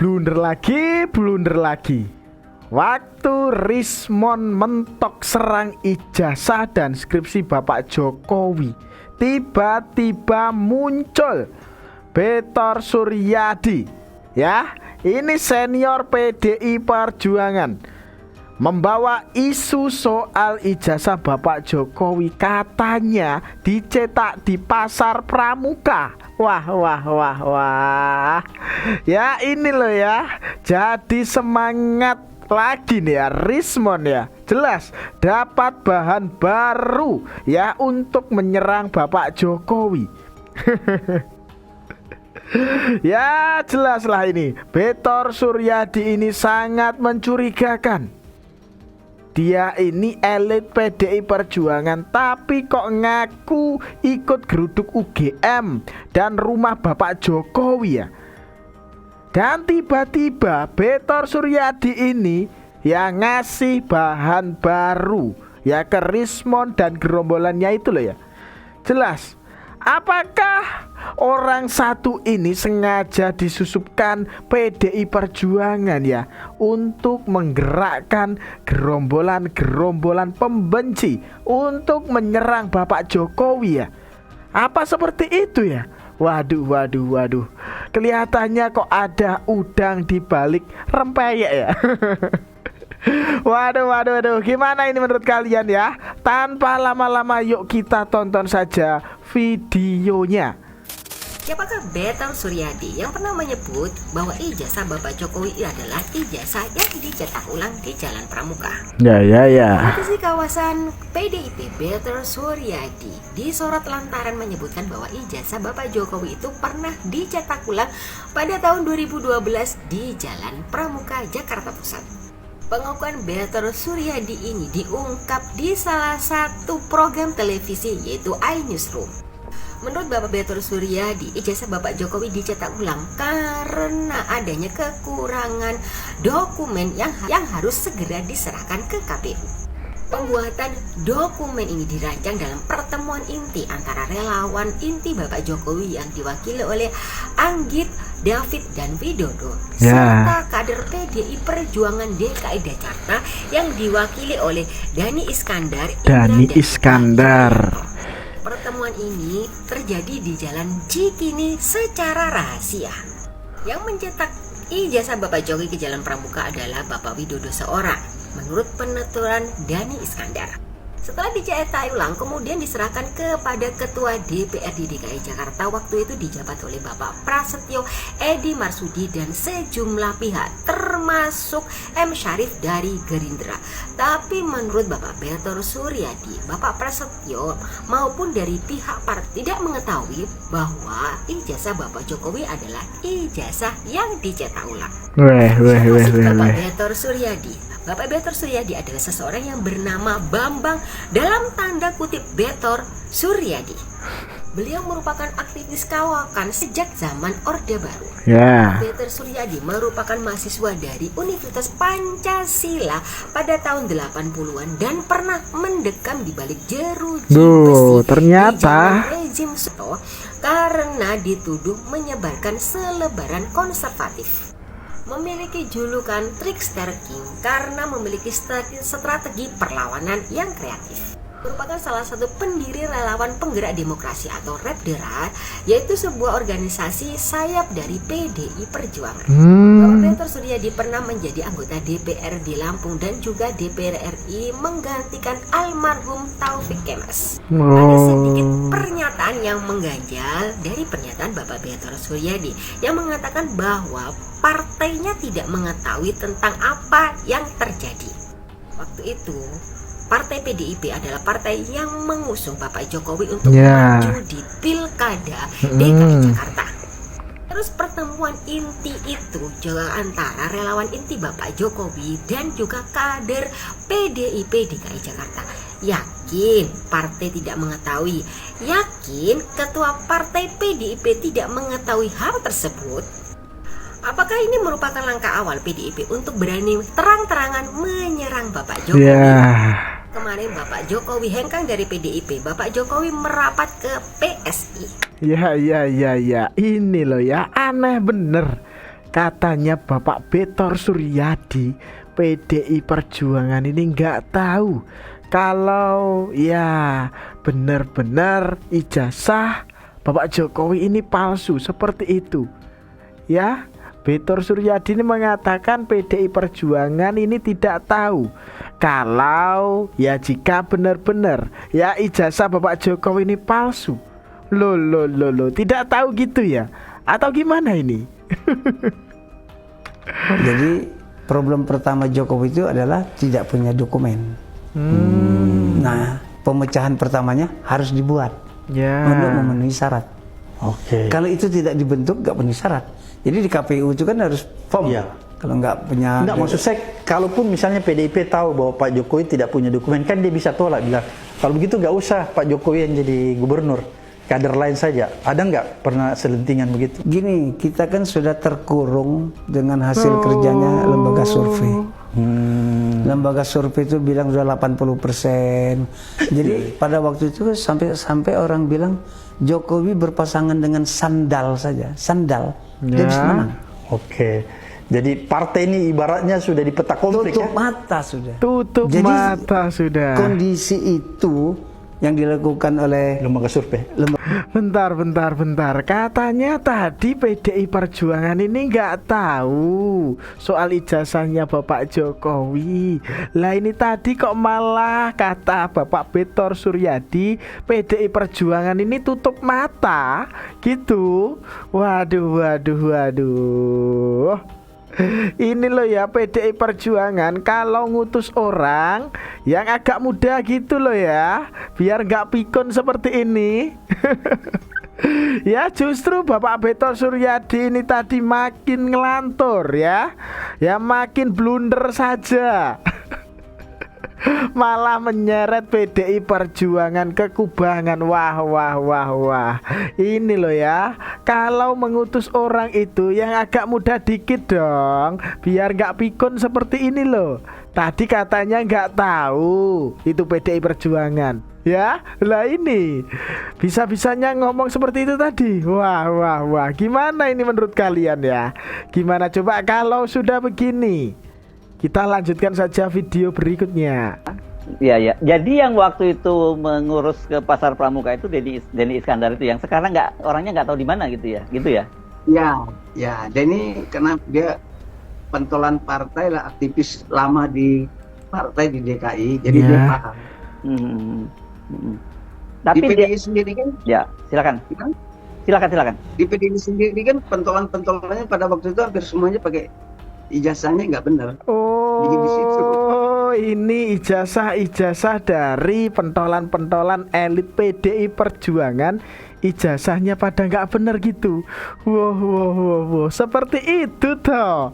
Blunder lagi. Waktu Rismon mentok serang ijazah dan skripsi Bapak Jokowi, tiba-tiba muncul Betor Suryadi. Ya, ini senior PDI Perjuangan, membawa isu soal ijazah Bapak Jokowi katanya dicetak di pasar Pramuka. Wah. Ya ini loh ya. Jadi semangat lagi nih ya Rismon ya. Jelas dapat bahan baru ya untuk menyerang Bapak Jokowi. Ya jelas lah ini Betor Suryadi ini sangat mencurigakan. Dia ini elit PDI Perjuangan tapi kok ngaku ikut geruduk UGM dan rumah Bapak Jokowi ya. Dan tiba-tiba Betor Suryadi ini yang ngasih bahan baru ya ke Rismon dan gerombolannya itu loh ya. Jelas, apakah orang satu ini sengaja disusupkan PDI Perjuangan ya untuk menggerakkan gerombolan pembenci untuk menyerang Bapak Jokowi ya? Apa seperti itu ya? Waduh. Kelihatannya kok ada udang di balik rempeyek ya. Waduh. Gimana ini menurut kalian ya? Tanpa lama-lama yuk kita tonton saja videonya. Siapakah Betor Suryadi yang pernah menyebut bahwa ijazah Bapak Jokowi adalah ijazah yang dicetak ulang di Jalan Pramuka? Ya. Politisi kawasan PDIP Betor Suryadi disorot lantaran menyebutkan bahwa ijazah Bapak Jokowi itu pernah dicetak ulang pada tahun 2012 di Jalan Pramuka, Jakarta Pusat. Pengakuan Betor Suryadi ini diungkap di salah satu program televisi yaitu iNewsroom. Menurut Bapak Betor Suryadi, ijazah Bapak Jokowi dicetak ulang karena adanya kekurangan dokumen yang harus segera diserahkan ke KPU. Pembuatan dokumen ini dirancang dalam pertemuan inti antara relawan inti Bapak Jokowi yang diwakili oleh Anggit, David, dan Widodo serta kader PDI Perjuangan DKI Jakarta yang diwakili oleh Dhani Iskandar. Pertemuan ini terjadi di Jalan Cikini secara rahasia. Yang mencetak ijazah Bapak Jokowi ke Jalan Pramuka adalah Bapak Widodo seorang, menurut penuturan Dhani Iskandar. Setelah dicetak ulang, kemudian diserahkan kepada Ketua DPRD DKI Jakarta waktu itu dijabat oleh Bapak Prasetyo Edy Marsudi dan sejumlah pihak termasuk M. Syarif dari Gerindra. Tapi menurut Bapak Betor Suryadi, Bapak Prasetyo maupun dari pihak partai tidak mengetahui bahwa ijazah Bapak Jokowi adalah ijazah yang dicetak ulang. Bapak Betor Suryadi. Bapak Betor Suryadi adalah seseorang yang bernama Bambang dalam tanda kutip Betor Suryadi. Beliau merupakan aktivis kawakan sejak zaman Orde Baru. Betor Suryadi merupakan mahasiswa dari Universitas Pancasila pada tahun 80-an dan pernah mendekam di balik jeruji besi ternyata di rezim Soeharto karena dituduh menyebarkan selebaran konservatif. Memiliki julukan Trickster King karena memiliki strategi perlawanan yang kreatif. Merupakan salah satu pendiri relawan penggerak demokrasi atau REPDERA, yaitu sebuah organisasi sayap dari PDI Perjuangan. Bapak Betor Suryadi pernah menjadi anggota DPR di Lampung dan juga DPR RI menggantikan almarhum Taufik Kemas. Ada sedikit pernyataan yang mengganjal dari pernyataan Bapak Betor Suryadi yang mengatakan bahwa partainya tidak mengetahui tentang apa yang terjadi. Waktu itu Partai PDIP adalah partai yang mengusung Bapak Jokowi untuk maju di Pilkada DKI Jakarta. Terus pertemuan inti itu juga antara relawan inti Bapak Jokowi dan juga kader PDIP DKI Jakarta. Yakin partai tidak mengetahui? Yakin ketua partai PDIP tidak mengetahui hal tersebut? Apakah ini merupakan langkah awal PDIP untuk berani terang-terangan menyerang Bapak Jokowi? Kemarin Bapak Jokowi hengkang dari PDIP, Bapak Jokowi merapat ke PSI. Ya, ini loh ya, aneh bener. Katanya Bapak Betor Suryadi, PDI Perjuangan ini nggak tahu kalau ya benar-benar ijazah Bapak Jokowi ini palsu seperti itu. Ya, Betor Suryadi ini mengatakan PDI Perjuangan ini tidak tahu kalau ya jika benar-benar ya ijazah Bapak Jokowi ini palsu. Loh, tidak tahu gitu ya? Atau gimana ini? Jadi problem pertama Jokowi itu adalah tidak punya dokumen. Nah, pemecahan pertamanya harus dibuat untuk memenuhi syarat. Oke. Kalau itu tidak dibentuk, nggak memenuhi syarat. Jadi di KPU itu kan harus form. Iya. Kalau nggak punya. Enggak, maksud saya, kalaupun misalnya PDIP tahu bahwa Pak Jokowi tidak punya dokumen, kan dia bisa tolak, bilang kalau begitu nggak usah Pak Jokowi yang jadi gubernur, kader lain saja. Ada nggak pernah selentingan begitu? Gini, kita kan sudah terkurung dengan hasil kerjanya lembaga survei. Lembaga survei itu bilang sudah 80%. Jadi pada waktu itu sampai orang bilang Jokowi berpasangan dengan sandal saja, sandal. Dia bisa menang. Oke. Jadi partai ini ibaratnya sudah di peta konflik Tutup ya? mata sudah. Tutup Jadi, mata sudah. Kondisi itu yang dilakukan oleh Lembaga survei. Bentar. Katanya tadi PDI Perjuangan ini nggak tahu soal ijazahnya Bapak Jokowi. Lah ini tadi kok malah kata Bapak Betor Suryadi PDI Perjuangan ini tutup mata gitu. Waduh. Ini loh ya PDI Perjuangan kalau ngutus orang yang agak muda gitu loh ya, biar nggak pikun seperti ini. Ya justru Bapak Betor Suryadi ini tadi makin ngelantur ya makin blunder saja. Malah menyeret PDI Perjuangan ke kubangan. Wah. Ini loh ya, kalau mengutus orang itu yang agak muda dikit dong, biar gak pikun seperti ini loh. Tadi katanya gak tahu itu PDI Perjuangan. Ya, lah ini bisa-bisanya ngomong seperti itu tadi. Wah. Gimana ini menurut kalian ya? Gimana coba kalau sudah begini? Kita lanjutkan saja video berikutnya. Iya. Jadi yang waktu itu mengurus ke Pasar Pramuka itu Denny Iskandar itu yang sekarang orangnya nggak tahu di mana gitu ya. Ya. Denny karena dia pentolan partai lah, aktivis lama di partai di DKI, jadi dia paham. Tapi di PDI sendiri kan? Ya, silakan. Di PDI sendiri kan pentolannya pada waktu itu hampir semuanya pakai ijazahnya nggak benar. Ini ijazah dari pentolan elit PDI Perjuangan, ijazahnya pada nggak benar gitu. Wow, seperti itu toh.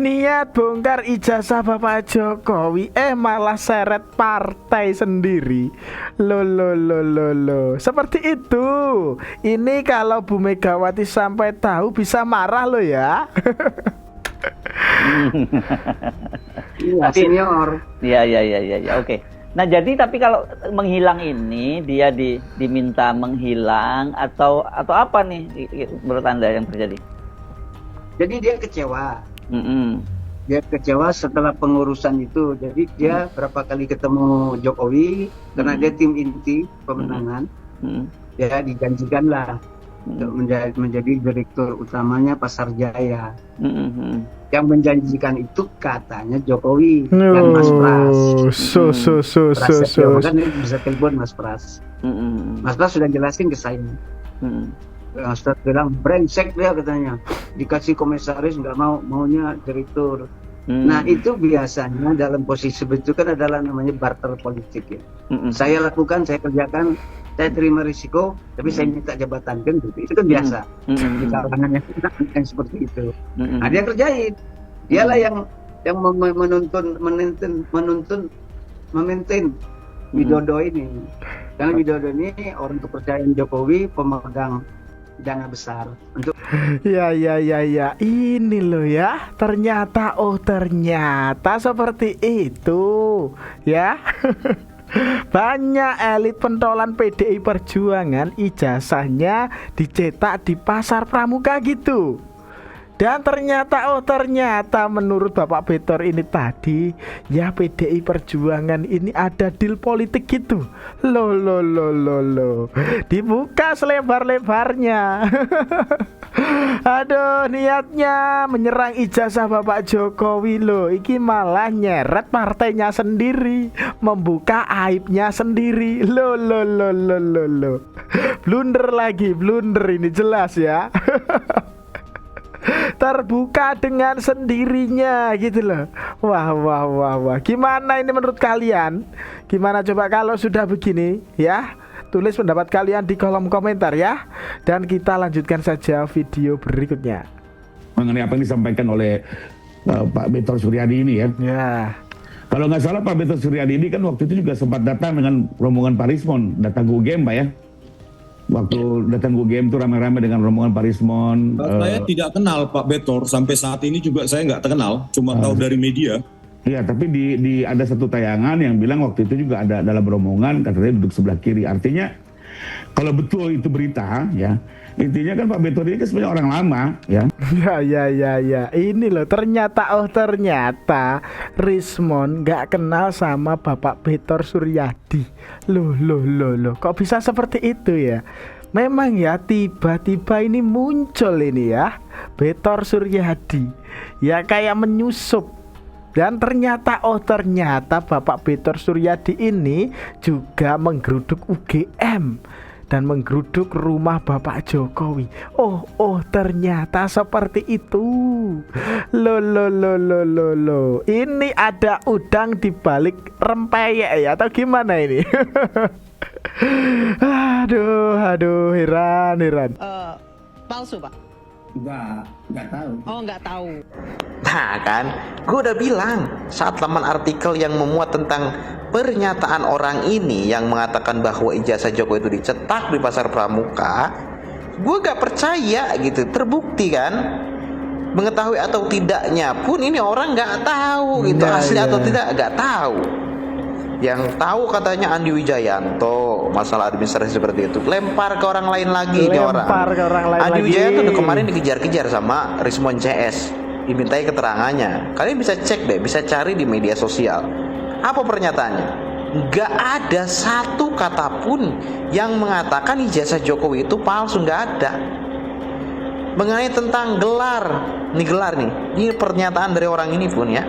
Niat bongkar ijazah Bapak Jokowi, malah seret partai sendiri. Loh. Seperti itu. Ini kalau Bu Megawati sampai tahu bisa marah loh ya. Iya, senior. Iya. Oke. Nah, jadi tapi kalau menghilang ini dia diminta menghilang atau apa nih menurut Anda yang terjadi? Jadi dia kecewa. Dia kecewa setelah pengurusan itu. Jadi dia berapa kali ketemu Jokowi karena dia tim inti pemenangan. Ya dijanjikanlah untuk menjadi direktur utamanya Pasar Jaya. Yang menjanjikan itu katanya Jokowi dan Mas Pras. Kan bisa telepon Mas Pras. Mas Pras sudah jelasin ke saya. Mas Pras bilang brengsek dia katanya, dikasih komisaris nggak maunya direktur. Nah itu biasanya dalam posisi itu kan adalah namanya barter politik ya. Saya lakukan, saya kerjakan, saya terima risiko, tapi saya minta jabatan kan gitu. Itu kan biasa di kalangan yang seperti itu. Nah dia kerjain, dialah yang memaintain Widodo ini. Karena Widodo ini orang kepercayaan Jokowi, pemegang dana besar untuk Ya. Ini loh ya. Ternyata seperti itu ya. Banyak elit pentolan PDI Perjuangan ijazahnya dicetak di pasar pramuka gitu. Dan ternyata menurut Bapak Betor ini tadi, ya PDI Perjuangan ini ada deal politik gitu. Loh. Dibuka selebar-lebarnya. Aduh, niatnya menyerang ijazah Bapak Jokowi loh. Iki malah nyeret partainya sendiri, membuka aibnya sendiri. Loh. Blunder ini jelas ya. Terbuka dengan sendirinya gitu loh. Wah. Gimana ini menurut kalian? Gimana coba kalau sudah begini ya? Tulis pendapat kalian di kolom komentar ya. Dan kita lanjutkan saja video berikutnya. Mengenai apa yang disampaikan oleh Pak Betor Suryadi ini ya. Ya. Kalau nggak salah Pak Betor Suryadi ini kan waktu itu juga sempat datang dengan rombongan Pak Rismon, datang ke UGM Pak ya. Waktu datang ke UGM itu rame-rame dengan rombongan Pak Rismon. Saya tidak kenal Pak Betor, sampai saat ini juga saya nggak kenal, cuma tahu dari media. Iya, tapi di ada satu tayangan yang bilang waktu itu juga ada dalam rombongan, katanya duduk sebelah kiri. Artinya kalau betul itu berita ya, intinya kan Pak Betor ini kan sebenarnya orang lama ya. Ya. Ini loh ternyata Rismon nggak kenal sama Bapak Betor Suryadi. Loh. Kok bisa seperti itu ya? Memang ya tiba-tiba ini muncul ini ya Betor Suryadi. Ya kayak menyusup. Dan ternyata Bapak Betor Suryadi ini juga menggeruduk UGM dan menggeruduk rumah Bapak Jokowi. Oh, ternyata seperti itu. Loh. Ini ada udang di balik rempeyek ya atau gimana ini? Aduh, heran. Palsu, Pak? Nggak tahu. Oh, nggak tahu. Nah kan, gue udah bilang saat teman artikel yang memuat tentang pernyataan orang ini yang mengatakan bahwa ijazah Jokowi itu dicetak di pasar pramuka, gue gak percaya gitu. Terbukti kan, mengetahui atau tidaknya pun ini orang gak tahu gitu, asli atau tidak gak tahu. Yang tahu katanya Andi Wijayanto, masalah administrasi seperti itu lempar ke orang lain lagi. Andi Wijayanto tuh kemarin dikejar-kejar sama Rismon CS, dimintai keterangannya. Kalian bisa cek deh, bisa cari di media sosial. Apa pernyataannya? Gak ada satu kata pun yang mengatakan ijazah Jokowi itu palsu, gak ada. Mengenai tentang gelar nih, ini pernyataan dari orang ini pun ya,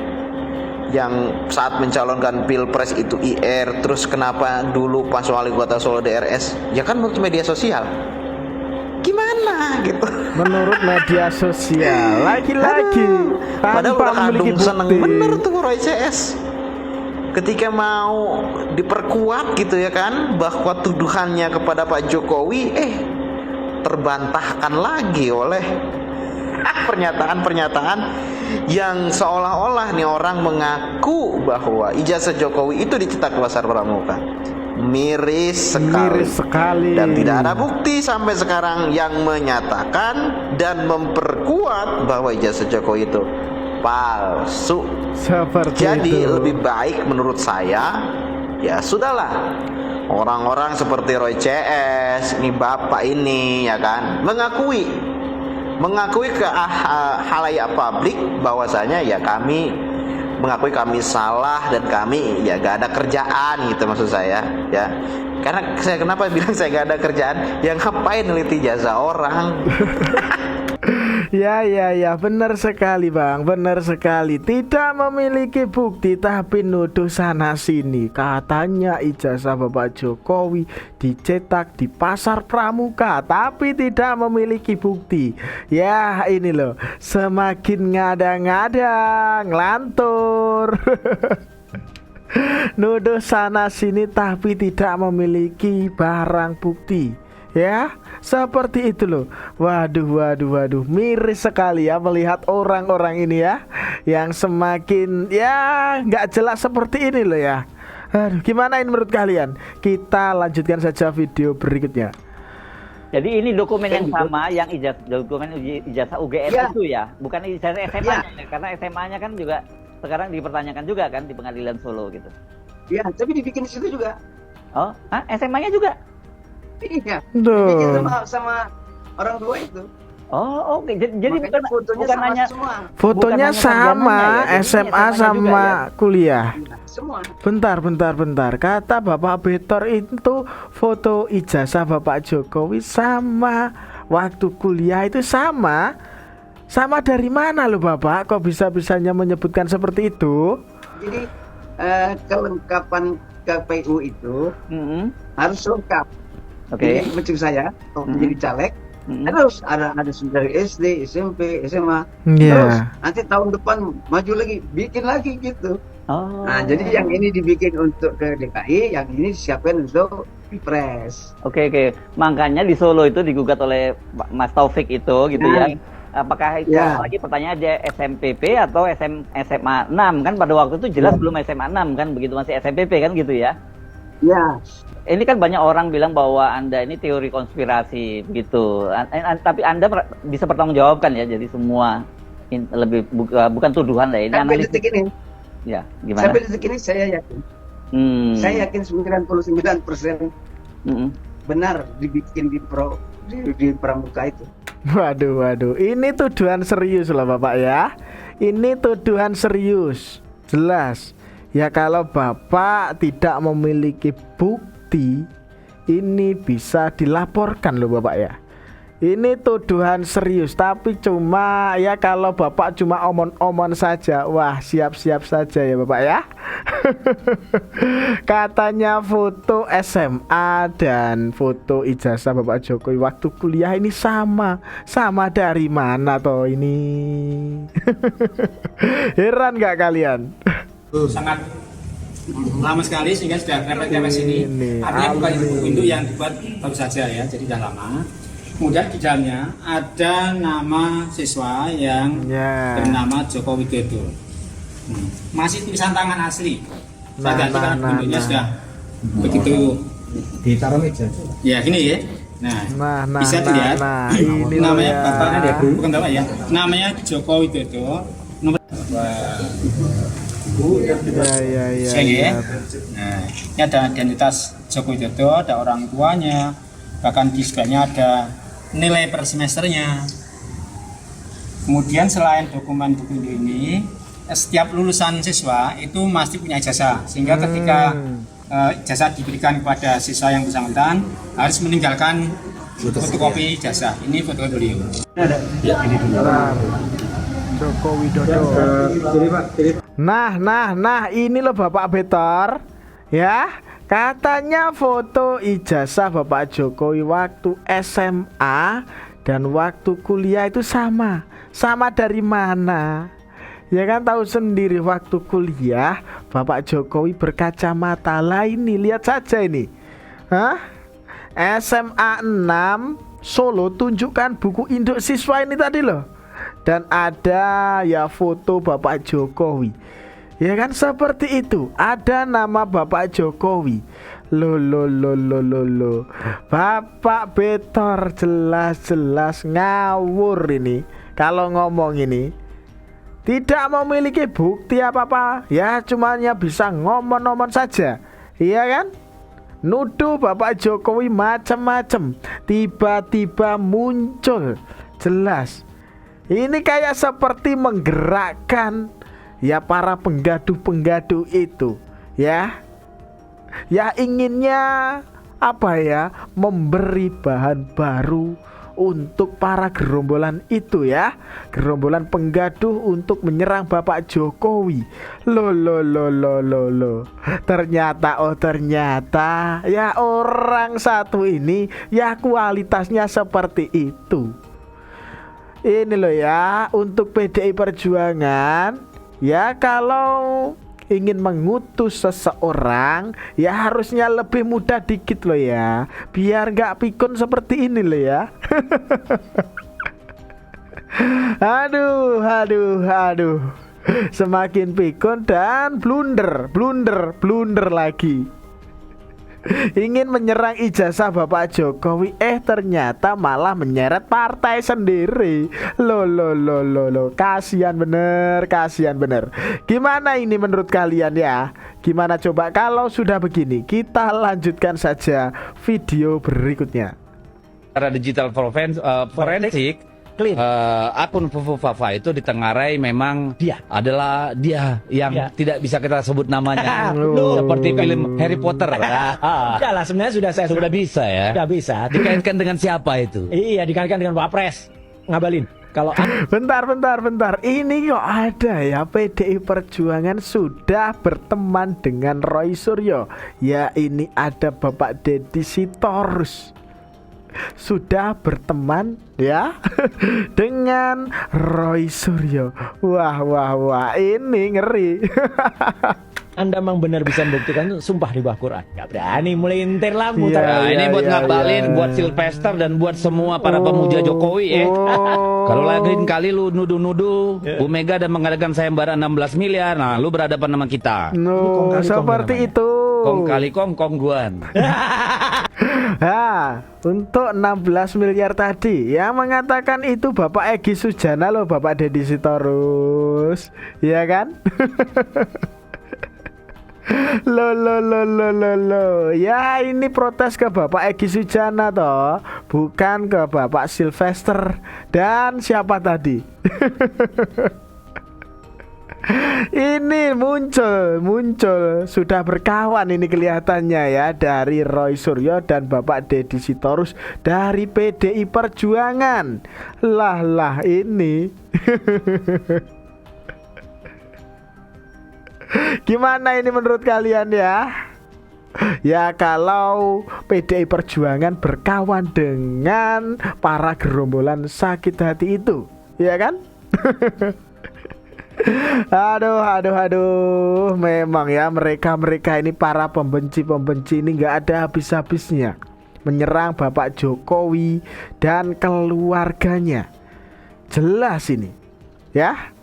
yang saat mencalonkan pilpres itu IR, terus kenapa dulu pas wali kota Solo DRS, ya kan menurut media sosial. Gimana gitu? Menurut media sosial, lagi-lagi padahal udah kadung seneng bukti. bener tuh Roy CS ketika mau diperkuat gitu ya kan, bahwa tuduhannya kepada Pak Jokowi terbantahkan lagi oleh pernyataan-pernyataan yang seolah-olah nih orang mengaku bahwa ijazah Jokowi itu dicetak di pasar pramuka. Miris sekali. Dan tidak ada bukti sampai sekarang yang menyatakan dan memperkuat bahwa ijazah Jokowi itu palsu. Jadi lebih baik menurut saya, ya sudahlah, orang-orang seperti Roy CS, ini bapak ini ya kan, mengakui ke halayak publik bahwasanya ya kami mengakui kami salah dan kami ya gak ada kerjaan gitu, maksud saya ya. Karena saya kenapa bilang saya gak ada kerjaan, yang ngapain neliti jasa orang. Ya, benar sekali Bang, benar sekali. Tidak memiliki bukti tapi nuduh sana sini. Katanya ijazah Bapak Jokowi dicetak di pasar pramuka, tapi tidak memiliki bukti. Ya ini loh, semakin ngada-ngada, ngelantur. Nuduh sana sini tapi tidak memiliki barang bukti. Ya, seperti itu loh. Waduh, miris sekali ya melihat orang-orang ini ya, yang semakin ya nggak jelas seperti ini loh ya. Aduh, gimana ini menurut kalian? Kita lanjutkan saja video berikutnya. Jadi ini dokumen yang sama, yang dokumen ijazah UGM itu ya, bukan ijazah SMA-nya, karena SMA-nya kan juga sekarang dipertanyakan juga kan di Pengadilan Solo gitu. Ya, tapi dibikin di situ juga. Oh, SMA-nya juga? Iya. Tuh. Dibikin sama orang tua itu. Oh, oke. Jadi Makanya fotonya bukan sama hanya semua. Fotonya bukan hanya sarjananya sama, ya, jadi SMA SMA-nya sama juga ya? kuliah. Semua. Bentar. Kata Bapak Betor itu foto ijazah Bapak Jokowi sama waktu kuliah itu sama. Sama dari mana loh Bapak? Kok bisa-bisanya menyebutkan seperti itu? Jadi kelengkapan KPU itu harus lengkap. Oke. Jadi maksud saya kalau menjadi caleg harus ada dari SD, SMP, SMA. Terus nanti tahun depan maju lagi, bikin lagi gitu. Oh. Nah, jadi yang ini dibikin untuk ke DKI, yang ini disiapkan untuk Pilpres. Oke. Makanya di Solo itu digugat oleh Mas Taufik itu gitu ya. Apakah itu lagi pertanyaan dia SMPP atau SMA 6 kan pada waktu itu jelas belum SMA 6 kan, begitu masih SMPP kan gitu ya. Ya. Ini kan banyak orang bilang bahwa Anda ini teori konspirasi begitu. Tapi Anda bisa bertanggungjawabkan ya, jadi semua lebih bukan tuduhan lah ini. Sampai detik ini. Ya, gimana? Sampai detik ini saya yakin. Saya yakin 99% benar dibikin di Pramuka itu. Waduh, ini tuduhan serius loh Bapak ya. Ini tuduhan serius, jelas. Ya kalau Bapak tidak memiliki bukti, ini bisa dilaporkan loh Bapak ya. Ini tuduhan serius, tapi cuma ya kalau Bapak cuma omong-omong saja, wah siap-siap saja ya Bapak ya. Katanya foto SMA dan foto ijazah Bapak Jokowi waktu kuliah ini sama. Sama dari mana toh ini? Heran gak kalian? Sangat lama sekali sehingga sudah repet-repet sini. Artinya bukan buku induk yang dibuat baru saja ya, jadi sudah lama. Kemudian di dalamnya ada nama siswa yang bernama Joko Widodo. Masih tulisan tangan asli. Saya ganti karena bentuknya sudah begitu. Ditaruh meja. Ya gini ya. Nah, bisa dilihat. Ini namanya ya. bapaknya dia bukan bapak ya. Namanya Joko Widodo. Nomor Ya. Nah, ini ada identitas Joko Widodo, ada orang tuanya, bahkan di sebelahnya ada nilai per semesternya. Kemudian selain dokumen ini, setiap lulusan siswa itu mesti punya ijazah, sehingga ketika ijazah diberikan kepada siswa yang bersangkutan harus meninggalkan fotokopi ijazah. Ini foto beliau. Joko Widodo. Nah, ini loh Bapak Betor. Ya, katanya foto ijazah Bapak Jokowi waktu SMA dan waktu kuliah itu sama. Sama dari mana? Ya kan tahu sendiri waktu kuliah Bapak Jokowi berkacamata. Lah ini lihat saja ini. SMA 6 Solo, tunjukkan buku induk siswa ini tadi loh. Dan ada ya foto Bapak Jokowi. Ya kan seperti itu. Ada nama Bapak Jokowi. Loh. Bapak Betor jelas-jelas ngawur ini. Kalau ngomong ini tidak memiliki bukti apa-apa. Ya cumanya bisa ngomong-ngomong saja. Iya kan? Nuduh Bapak Jokowi macam-macam. Tiba-tiba muncul. Jelas. Ini kayak seperti menggerakkan ya para penggaduh-penggaduh itu ya. Ya inginnya apa ya? Memberi bahan baru untuk para gerombolan itu ya. Gerombolan penggaduh untuk menyerang Bapak Jokowi. Loh. Ternyata ya orang satu ini ya kualitasnya seperti itu. Ini loh ya, untuk PDI Perjuangan ya kalau ingin mengutus seseorang ya harusnya lebih mudah dikit loh ya, biar nggak pikun seperti ini loh ya. Aduh, semakin pikun dan blunder lagi. ingin menyerang ijazah Bapak Jokowi, ternyata malah menyeret partai sendiri. Lo, kasihan bener. Gimana ini menurut kalian ya? Gimana coba kalau sudah begini? Kita lanjutkan saja video berikutnya. Secara digital forensik, akun Fufu Fafa itu ditengarai memang adalah dia yang tidak bisa kita sebut namanya. Seperti film Harry Potter. Ya lah, sebenarnya sudah bisa ya. Sudah bisa. Dikaitkan dengan siapa itu? Iya, dikaitkan dengan Wapres. Ngabalin. Kalau bentar. Ini kok ada ya, PDI Perjuangan sudah berteman dengan Roy Suryo. Ya, ini ada Bapak Deddy Sitorus. Sudah berteman ya dengan Roy Suryo. Wah, ini ngeri. Anda memang benar bisa membuktikan sumpah di bawah Quran. Gak berani melintir lah muter. Ini buat ngabalin, buat Sylvester dan buat semua para pemuja Jokowi ya. Kalau lain kali lu nuduh-nuduh Bu Mega dan mengadakan sayembara 16 miliar, nah lu berhadapan sama kita. Seperti itu. Kong kali kong guan. Untuk 16 miliar tadi yang mengatakan itu Bapak Egy Sujana loh, Bapak Deddy Sitorus, ya kan? Lo. Ya, ini protes ke Bapak Egy Sujana toh, bukan ke Bapak Sylvester dan siapa tadi? Ini muncul sudah berkawan ini kelihatannya ya, dari Roy Suryo dan Bapak Deddy Sitorus dari PDI Perjuangan. Lah ini. Gimana ini menurut kalian ya? Ya, kalau PDI Perjuangan berkawan dengan para gerombolan sakit hati itu, ya kan? Aduh, memang ya mereka ini para pembenci ini nggak ada habis-habisnya menyerang Bapak Jokowi dan keluarganya. Jelas ini ya,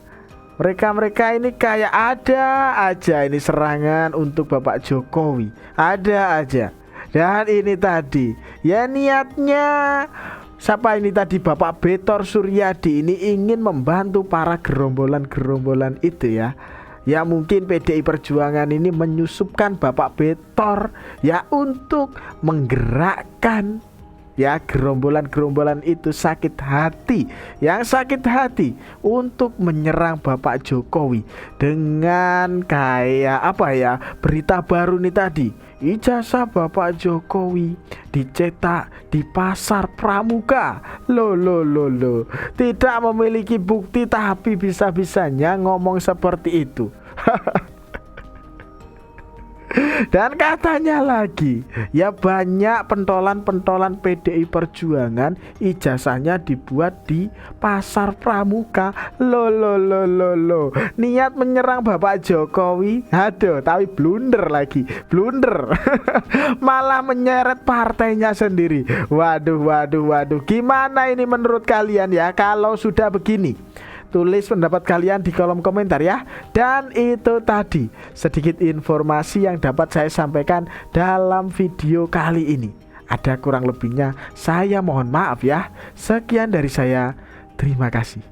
mereka ini kayak ada aja ini serangan untuk Bapak Jokowi, ada aja. Dan ini tadi ya niatnya siapa ini tadi, Bapak Betor Suryadi ini ingin membantu para gerombolan itu ya. Ya mungkin PDI Perjuangan ini menyusupkan Bapak Betor ya untuk menggerakkan ya gerombolan itu sakit hati, yang sakit hati untuk menyerang Bapak Jokowi dengan kayak apa ya, berita baru nih tadi, ijazah Bapak Jokowi dicetak di pasar Pramuka. Lo, tidak memiliki bukti tapi bisa-bisanya ngomong seperti itu. Dan katanya lagi ya, banyak pentolan PDI Perjuangan ijazahnya dibuat di pasar Pramuka. Lo, niat menyerang Bapak Jokowi, aduh, tapi blunder lagi, malah menyeret partainya sendiri. Waduh, gimana ini menurut kalian ya kalau sudah begini? Tulis pendapat kalian di kolom komentar ya. Dan itu tadi sedikit informasi yang dapat saya sampaikan dalam video kali ini. Ada kurang lebihnya, saya mohon maaf ya. Sekian dari saya, terima kasih.